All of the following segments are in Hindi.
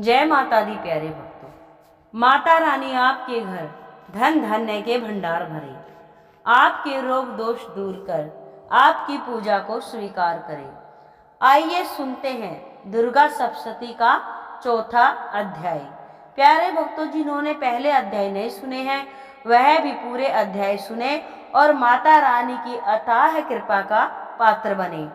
जय माता दी प्यारे भक्तों। माता रानी आपके घर धन धान्य के भंडार भरे, आपके रोग दोष दूर कर आपकी पूजा को स्वीकार करें। आइए सुनते हैं दुर्गा सप्तशती का चौथा अध्याय। प्यारे भक्तों, जिन्होंने पहले अध्याय नहीं सुने हैं वह भी पूरे अध्याय सुने और माता रानी की अथाह कृपा का पात्र बने।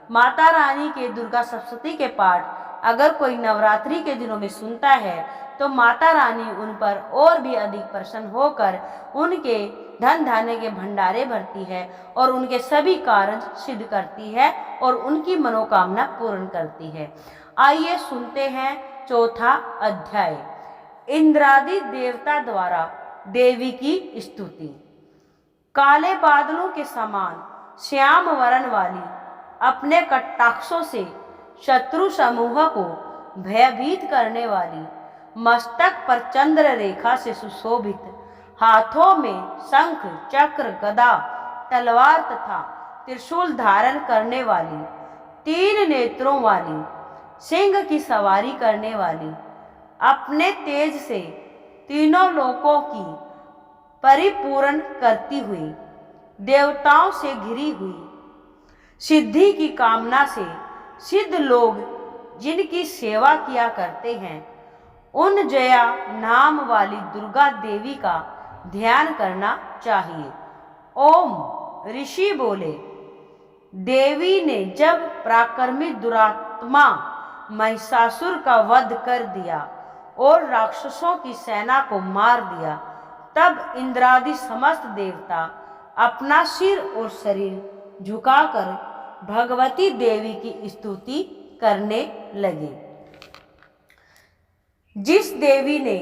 माता रानी के दुर्गा सप्तशती के पाठ अगर कोई नवरात्रि के दिनों में सुनता है तो माता रानी उन पर और भी अधिक प्रसन्न होकर उनके धन धान्य के भंडारे भरती है और उनके सभी कार्य सिद्ध करती है और उनकी मनोकामना पूर्ण करती है। आइए सुनते हैं चौथा अध्याय। इंद्रादि देवता द्वारा देवी की स्तुति। काले बादलों के समान श्याम वर्ण वाली अपने कटाक्षों से शत्रु समूह को भयभीत करने वाली, मस्तक पर चंद्र रेखा से सुशोभित, हाथों में शंख चक्र गदा तलवार तथा त्रिशूल धारण करने वाली, तीन नेत्रों वाली, सिंह की सवारी करने वाली, अपने तेज से तीनों लोकों की परिपूर्ण करती हुई, देवताओं से घिरी हुई, सिद्धि की कामना से सिद्ध लोग जिनकी सेवा किया करते हैं, उन जया नाम वाली दुर्गा देवी का ध्यान करना चाहिए। ओम ऋषि बोले। देवी ने जब पराक्रमी दुरात्मा महिषासुर का वध कर दिया और राक्षसों की सेना को मार दिया, तब इंद्रादि समस्त देवता अपना सिर और शरीर झुकाकर भगवती देवी की स्तुति करने लगे। जिस देवी ने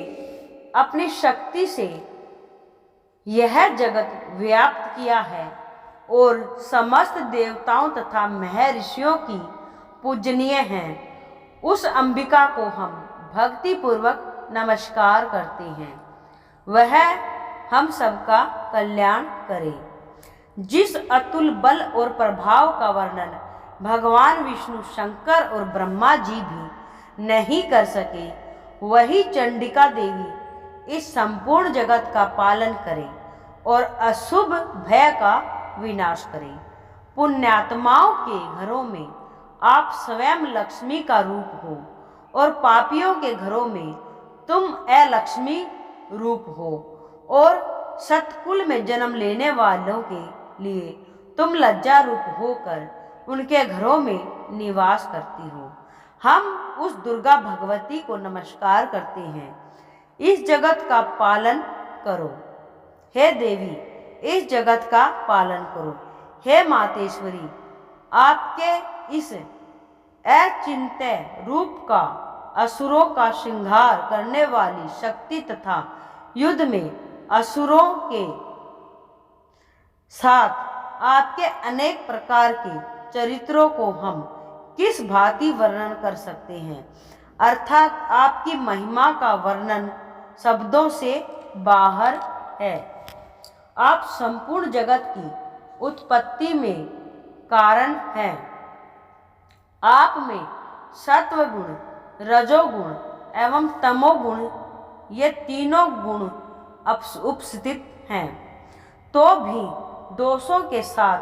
अपनी शक्ति से यह जगत व्याप्त किया है और समस्त देवताओं तथा महर्षियों की पूजनीय हैं, उस अंबिका को हम भक्ति पूर्वक नमस्कार करते हैं। वह हम सबका कल्याण करे। जिस अतुल बल और प्रभाव का वर्णन भगवान विष्णु, शंकर और ब्रह्मा जी भी नहीं कर सके, वही चंडिका देवी इस संपूर्ण जगत का पालन करे और अशुभ भय का विनाश करे। पुण्यात्माओं के घरों में आप स्वयं लक्ष्मी का रूप हो और पापियों के घरों में तुम अलक्ष्मी रूप हो और सतकुल में जन्म लेने वालों के लिए तुम लज्जा रूप होकर उनके घरों में निवास करती हो। हम उस दुर्गा भगवती को नमस्कार करते हैं। इस जगत का पालन करो हे देवी, इस जगत का पालन करो हे मातेश्वरी। आपके इस अचिंत्य रूप का असुरों का श्रृंगार करने वाली शक्ति तथा युद्ध में असुरों के साथ आपके अनेक प्रकार के चरित्रों को हम किस भांति वर्णन कर सकते हैं, अर्थात आपकी महिमा का वर्णन शब्दों से बाहर है। आप संपूर्ण जगत की उत्पत्ति में कारण हैं। आप में सत्व गुण, रजोगुण एवं तमोगुण ये तीनों गुण उपस्थित हैं, तो भी दोषों के साथ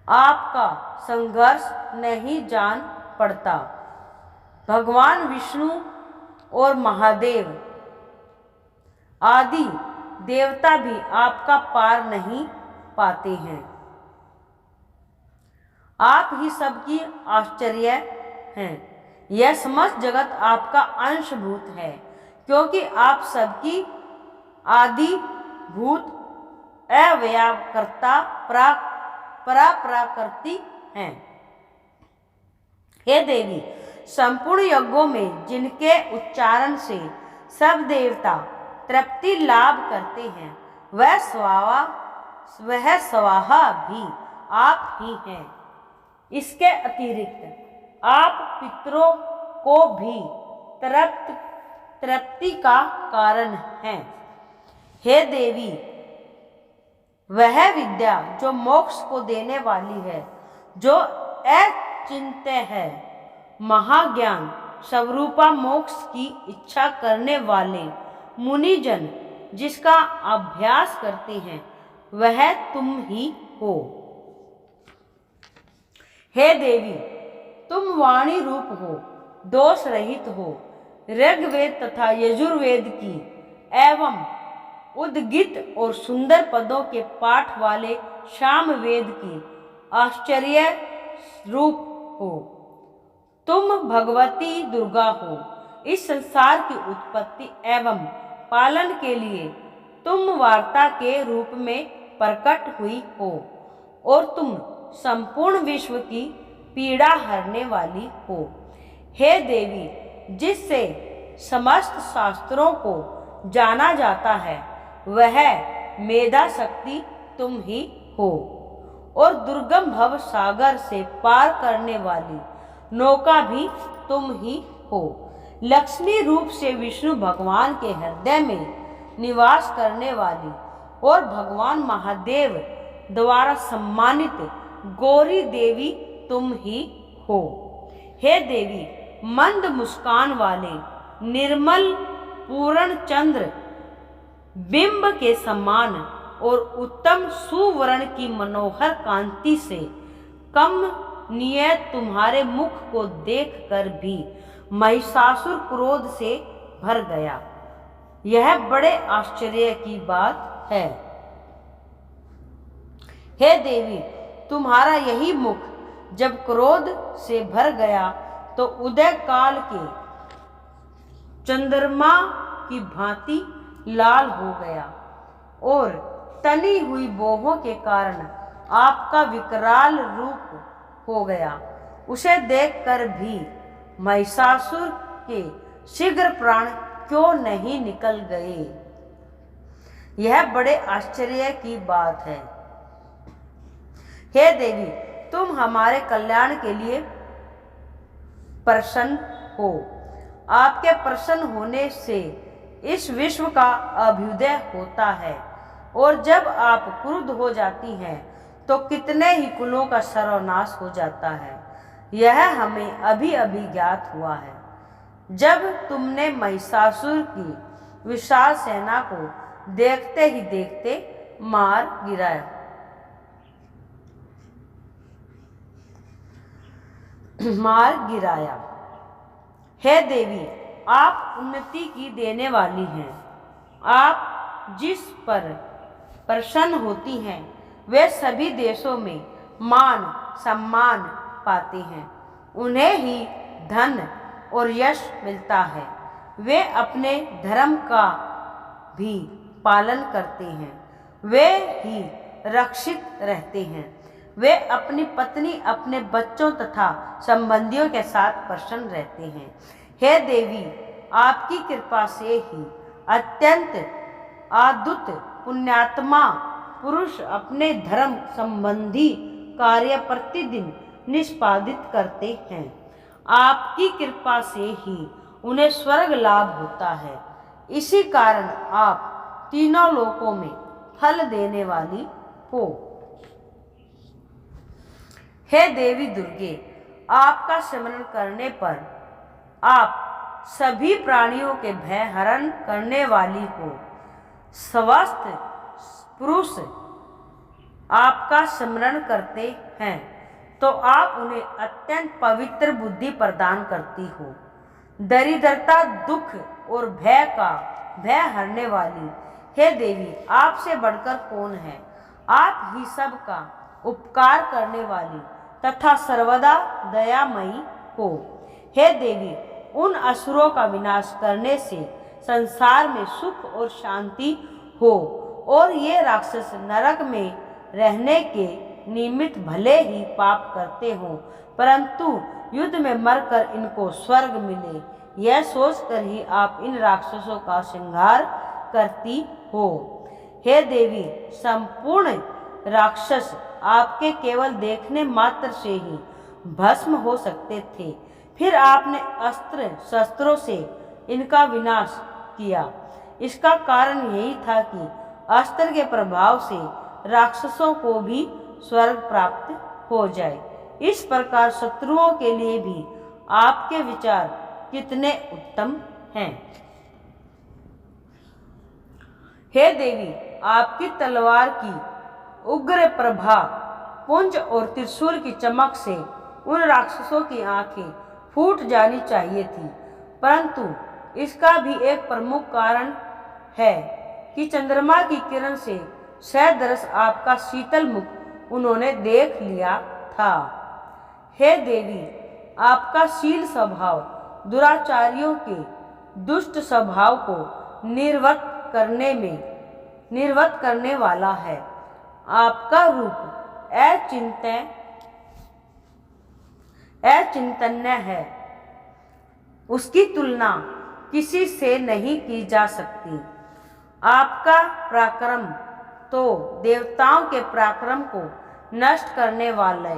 आपका संघर्ष नहीं जान पड़ता। भगवान विष्णु और महादेव आदि देवता भी आपका पार नहीं पाते हैं। आप ही सबकी आश्चर्य हैं। यह समस्त जगत आपका अंशभूत है, क्योंकि आप सबकी आदि भूत अव्ययकर्ता पराप्रकृति हैं। हे देवी, संपूर्ण यज्ञों में जिनके उच्चारण से सब देवता तृप्ति लाभ करते हैं, वह स्वाहा भी आप ही हैं। इसके अतिरिक्त आप पितरों को भी तृप्ति का कारण हैं। हे देवी, वह विद्या जो मोक्ष को देने वाली है, जो अचिंत्य है, महाज्ञान स्वरूपा मोक्ष की इच्छा करने वाले मुनिजन जिसका अभ्यास करते हैं वह तुम ही हो। हे देवी, तुम वाणी रूप हो, दोष रहित हो। ऋग्वेद तथा यजुर्वेद की एवं उद्गित और सुंदर पदों के पाठ वाले सामवेद की आश्चर्य रूप हो। तुम भगवती दुर्गा हो। इस संसार की उत्पत्ति एवं पालन के लिए तुम वार्ता के रूप में प्रकट हुई हो और तुम संपूर्ण विश्व की पीड़ा हरने वाली हो। हे देवी, जिससे समस्त शास्त्रों को जाना जाता है वह मेधा शक्ति तुम ही हो और दुर्गम भव सागर से पार करने वाली नौका भी तुम ही हो। लक्ष्मी रूप से विष्णु भगवान के हृदय में निवास करने वाली और भगवान महादेव द्वारा सम्मानित गौरी देवी तुम ही हो। हे देवी, मंद मुस्कान वाले निर्मल पूर्ण चंद्र बिंब के समान और उत्तम सुवर्ण की मनोहर कांति से कमनीय तुम्हारे मुख को देखकर भी महिषासुर क्रोध से भर गया। यह बड़े आश्चर्य की बात है। हे देवी, तुम्हारा यही मुख जब क्रोध से भर गया तो उदय काल के चंद्रमा की भांति लाल हो गया और तनी हुई बोहों के कारण आपका विकराल रूप हो गया। उसे देखकर भी महिषासुर के शीघ्र प्राण क्यों नहीं निकल गए? यह बड़े आश्चर्य की बात है। हे देवी, तुम हमारे कल्याण के लिए प्रसन्न हो। आपके प्रसन्न होने से इस विश्व का अभ्युदय होता है और जब आप क्रुद्ध हो जाती हैं तो कितने ही कुलों का सर्वनाश हो जाता है। यह हमें अभी अभी ज्ञात हुआ है जब तुमने महिषासुर की विशाल सेना को देखते ही देखते मार गिराया। हे देवी, आप उन्नति की देने वाली हैं। आप जिस पर प्रसन्न होती हैं वे सभी देशों में मान सम्मान पाते हैं। उन्हें ही धन और यश मिलता है। वे अपने धर्म का भी पालन करते हैं। वे ही रक्षित रहते हैं। वे अपनी पत्नी, अपने बच्चों तथा संबंधियों के साथ प्रसन्न रहते हैं। हे देवी, आपकी कृपा से ही अत्यंत आदुत पुण्यात्मा पुरुष अपने धर्म संबंधी कार्य प्रतिदिन निष्पादित करते हैं। आपकी कृपा से ही उन्हें स्वर्ग लाभ होता है। इसी कारण आप तीनों लोकों में फल देने वाली हो। हे देवी दुर्गे, आपका स्मरण करने पर आप सभी प्राणियों के भय हरण करने वाली हो। स्वस्थ पुरुष आपका स्मरण करते हैं तो आप उन्हें अत्यंत पवित्र बुद्धि प्रदान करती हो। दरिद्रता, दुख और भय हरने वाली हे देवी, आपसे बढ़कर कौन है? आप ही सबका उपकार करने वाली तथा सर्वदा दयामयी हो। हे देवी, उन असुरों का विनाश करने से संसार में सुख और शांति हो और ये राक्षस नरक में रहने के निमित्त भले ही पाप करते हों परंतु युद्ध में मरकर इनको स्वर्ग मिले, यह सोचकर ही आप इन राक्षसों का संहार करती हो। हे देवी, संपूर्ण राक्षस आपके केवल देखने मात्र से ही भस्म हो सकते थे, फिर आपने अस्त्र शस्त्रों से इनका विनाश किया। इसका कारण यही था कि अस्त्र के प्रभाव से राक्षसों को भी स्वर्ग प्राप्त हो जाए। इस प्रकार शत्रुओं के लिए भी आपके विचार कितने उत्तम हैं। हे देवी, आपकी तलवार की उग्र प्रभा, पुंज और त्रिशूल की चमक से उन राक्षसों की आंखें फूट जानी चाहिए थी, परंतु इसका भी एक प्रमुख कारण है कि चंद्रमा की किरण से सदृश आपका शीतल मुख उन्होंने देख लिया था। हे देवी, आपका शील स्वभाव दुराचारियों के दुष्ट स्वभाव को निर्वत करने वाला है। आपका रूप अचिंतन्य है, उसकी तुलना किसी से नहीं की जा सकती। आपका पराक्रम तो देवताओं के पराक्रम को नष्ट करने वाले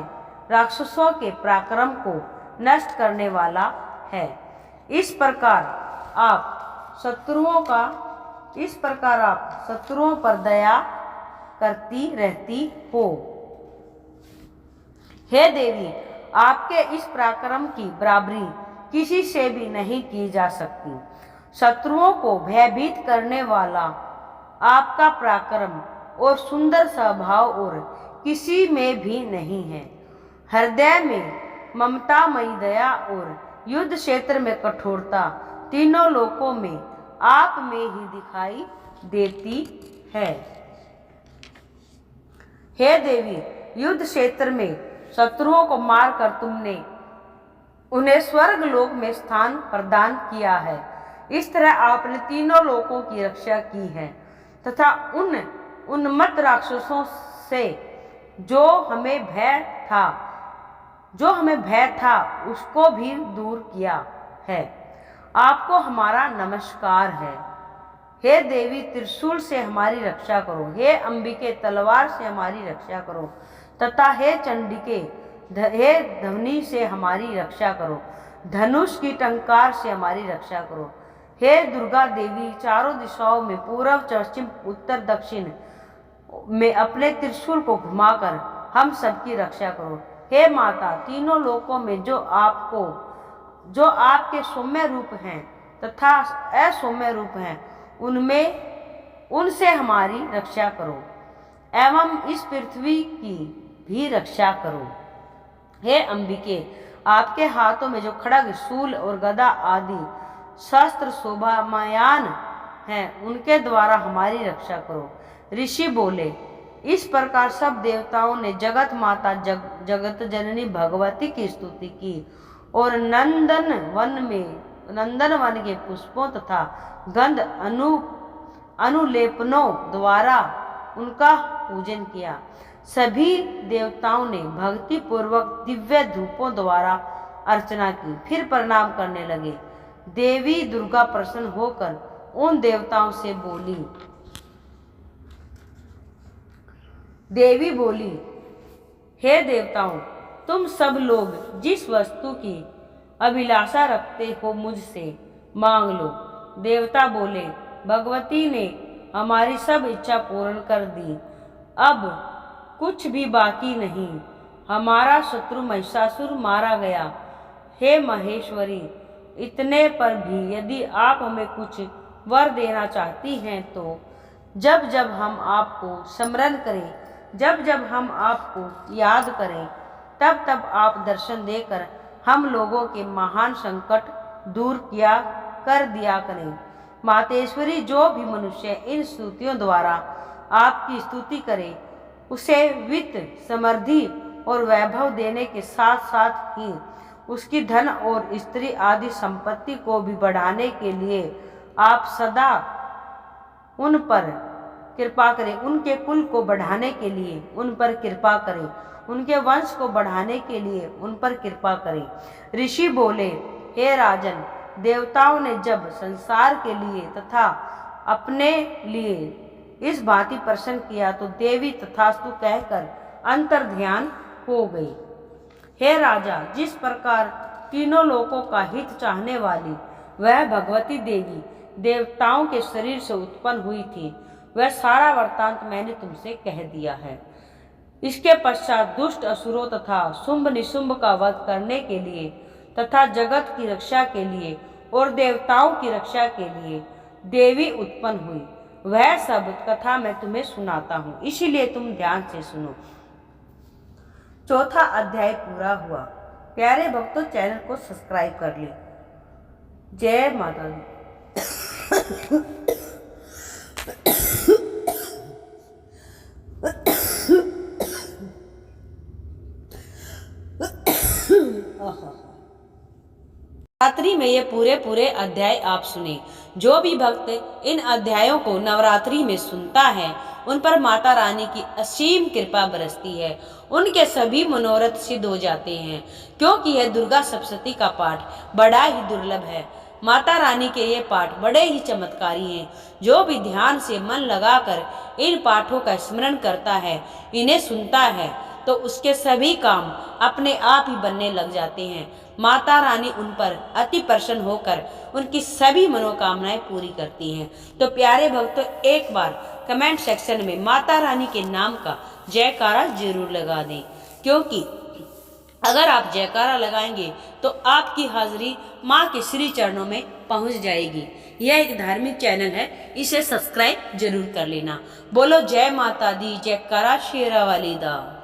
राक्षसों के पराक्रम को नष्ट करने वाला है। इस प्रकार आप शत्रुओं पर दया करती रहती हो। हे देवी, आपके इस पराक्रम की बराबरी किसी से भी नहीं की जा सकती। शत्रुओं को भयभीत करने वाला आपका पराक्रम और सुंदर स्वभाव और किसी में भी नहीं है। हृदय में ममतामयी दया और युद्ध क्षेत्र में कठोरता तीनों लोकों में आप में ही दिखाई देती है। हे देवी, युद्ध क्षेत्र में शत्रुओं को मारकर तुमने उन्हें स्वर्ग लोक में स्थान प्रदान किया है। इस तरह आपने तीनों लोकों की रक्षा की है तथा उन उन्मत्त राक्षसों से जो हमें भय था उसको भी दूर किया है। आपको हमारा नमस्कार है। हे देवी, त्रिशूल से हमारी रक्षा करो। हे अंबिके, तलवार से हमारी रक्षा करो तथा हे चंडिके, हे ध्वनि से हमारी रक्षा करो। धनुष की टंकार से हमारी रक्षा करो। हे दुर्गा देवी, चारों दिशाओं में पूर्व, पश्चिम, उत्तर, दक्षिण में अपने त्रिशूल को घुमाकर हम सबकी रक्षा करो। हे माता, तीनों लोकों में जो आपके सौम्य रूप हैं तथा असौम्य रूप हैं, उनसे हमारी रक्षा करो एवं इस पृथ्वी की भी रक्षा करो। हे अंबिके, आपके हाथों में जो खड्ग, शूल और गदा आदि शस्त्र शोभायमान हैं, उनके द्वारा हमारी रक्षा करो। ऋषि बोले, इस प्रकार सब देवताओं ने जगत माता जगत जननी भगवती की स्तुति की और नंदन वन के पुष्पों तथा गंध अनुलेपनों द्वारा उनका पूजन किया। सभी देवताओं ने भक्ति पूर्वक दिव्य धूपों द्वारा अर्चना की, फिर प्रणाम करने लगे। देवी दुर्गा प्रसन्न होकर उन देवताओं से बोली। देवी बोली, हे देवताओं, तुम सब लोग जिस वस्तु की अभिलाषा रखते हो मुझसे मांग लो। देवता बोले, भगवती ने हमारी सब इच्छा पूर्ण कर दी, अब कुछ भी बाकी नहीं। हमारा शत्रु महिषासुर मारा गया। हे महेश्वरी, इतने पर भी यदि आप हमें कुछ वर देना चाहती हैं तो जब जब हम आपको स्मरण करें, जब जब हम आपको याद करें, तब तब आप दर्शन देकर हम लोगों के महान संकट दूर कर दिया करें। मातेश्वरी, जो भी मनुष्य इन स्तुतियों द्वारा आपकी स्तुति करे, उसे वित्त, समृद्धि और वैभव देने के साथ साथ ही उसकी धन और स्त्री आदि संपत्ति को भी बढ़ाने के लिए आप सदा उन पर कृपा करें। उनके कुल को बढ़ाने के लिए उन पर कृपा करें, उनके वंश को बढ़ाने के लिए उन पर कृपा करें। ऋषि बोले, हे राजन, देवताओं ने जब संसार के लिए तथा अपने लिए इस भांति प्रसन्न किया तो देवी तथास्तु कहकर अंतर्ध्यान हो गई। हे राजा, जिस प्रकार तीनों लोकों का हित चाहने वाली वह भगवती देवी देवताओं के शरीर से उत्पन्न हुई थी, वह सारा वृत्तांत मैंने तुमसे कह दिया है। इसके पश्चात दुष्ट असुरों तथा शुंभ निशुंभ का वध करने के लिए तथा जगत की रक्षा के लिए और देवताओं की रक्षा के लिए देवी उत्पन्न हुई। वह सब कथा मैं तुम्हें सुनाता हूँ, इसीलिए तुम ध्यान से सुनो। चौथा अध्याय पूरा हुआ। प्यारे भक्तों, चैनल को सब्सक्राइब कर ले। जय माता दी। नवरात्रि में ये पूरे अध्याय आप सुने। जो भी भक्त इन अध्यायों को नवरात्रि में सुनता है उन पर माता रानी की असीम कृपा बरसती है। उनके सभी मनोरथ सिद्ध हो जाते हैं, क्योंकि यह दुर्गा सप्तशती का पाठ बड़ा ही दुर्लभ है। माता रानी के ये पाठ बड़े ही चमत्कारी हैं। जो भी ध्यान से मन लगाकर इन पाठों का स्मरण करता है, इन्हें सुनता है, तो उसके सभी काम अपने आप ही बनने लग जाते हैं। माता रानी उन पर अति प्रसन्न होकर उनकी सभी मनोकामनाएं पूरी करती हैं। तो प्यारे भक्तों, एक बार कमेंट सेक्शन में माता रानी के नाम का जयकारा जरूर लगा दें, क्योंकि अगर आप जयकारा लगाएंगे तो आपकी हाजिरी माँ के श्री चरणों में पहुँच जाएगी। यह एक धार्मिक चैनल है, इसे सब्सक्राइब जरूर कर लेना। बोलो जय माता दी, जयकारा शेरा वाली दा।